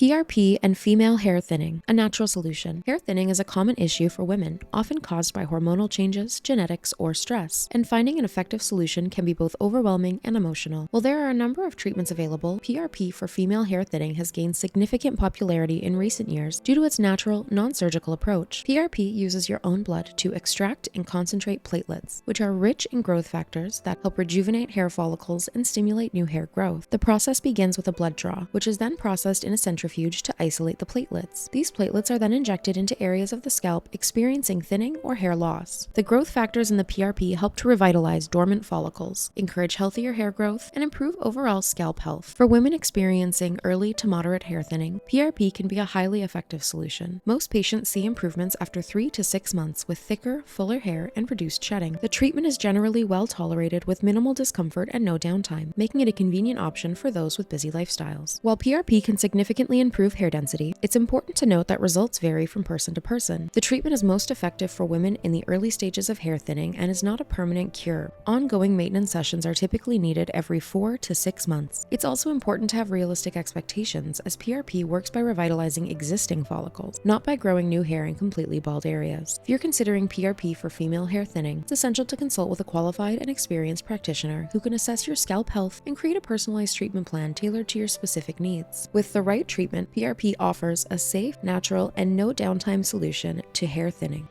PRP and female hair thinning, a natural solution. Hair thinning is a common issue for women, often caused by hormonal changes, genetics, or stress, and finding an effective solution can be both overwhelming and emotional. While there are a number of treatments available, PRP for female hair thinning has gained significant popularity in recent years due to its natural, non-surgical approach. PRP uses your own blood to extract and concentrate platelets, which are rich in growth factors that help rejuvenate hair follicles and stimulate new hair growth. The process begins with a blood draw, which is then processed in a centrifuge to isolate the platelets. These platelets are then injected into areas of the scalp experiencing thinning or hair loss. The growth factors in the PRP help to revitalize dormant follicles, encourage healthier hair growth, and improve overall scalp health. For women experiencing early to moderate hair thinning, PRP can be a highly effective solution. Most patients see improvements after 3 to 6 months with thicker, fuller hair and reduced shedding. The treatment is generally well tolerated with minimal discomfort and no downtime, making it a convenient option for those with busy lifestyles. While PRP can significantly improve hair density, it's important to note that results vary from person to person. The treatment is most effective for women in the early stages of hair thinning and is not a permanent cure. Ongoing maintenance sessions are typically needed every 4 to 6 months. It's also important to have realistic expectations, as PRP works by revitalizing existing follicles, not by growing new hair in completely bald areas. If you're considering PRP for female hair thinning, it's essential to consult with a qualified and experienced practitioner who can assess your scalp health and create a personalized treatment plan tailored to your specific needs. With the right treatment, PRP offers a safe, natural, and no downtime solution to hair thinning.